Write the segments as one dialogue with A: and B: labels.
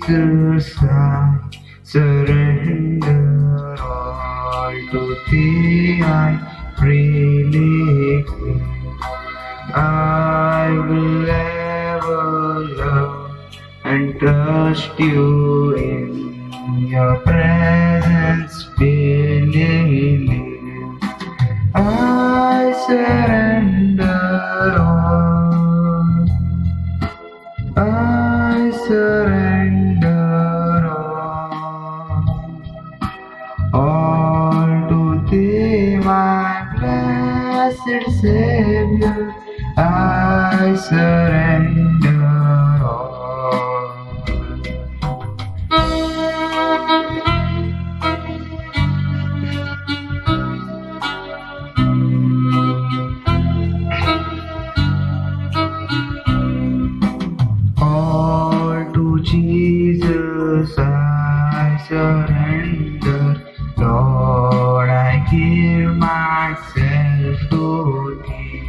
A: Jesus, I surrender all to Thee. I freely give. I will ever love and trust You in Your presence freely live. I surrender all. I surrender all to Thee, my blessed Savior. I surrender all. All to Jesus I surrender. Lord, I give myself to Thee.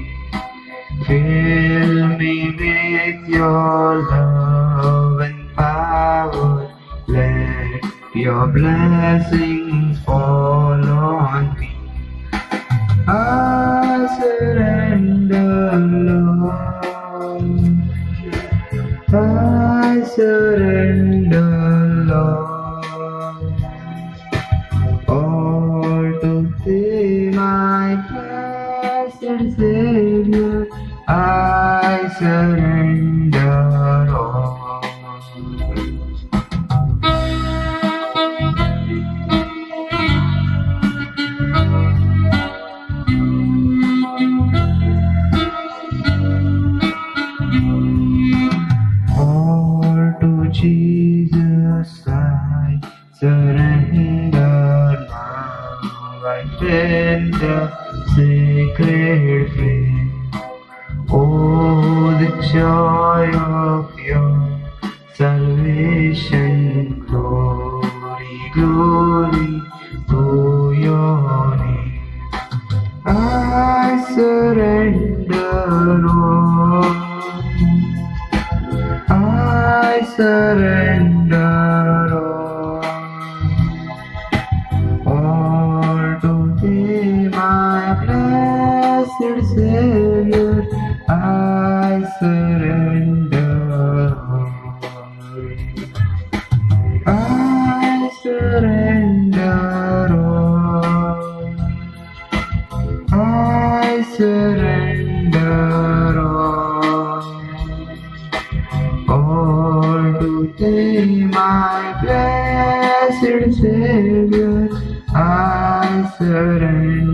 A: Fill me with Your love and power. Let Your blessings fall on me. I surrender, Lord. I surrender, Lord. All to Thee, my blessed Savior. I surrender all. All to Jesus I surrender now. I feel the sacred flame. Oh, the joy of Your salvation. Glory, glory to Your name. I surrender all. I surrender all to Thee, my blessed Savior. I surrender all. I surrender all. I surrender all to Thee, my blessed Savior. I surrender.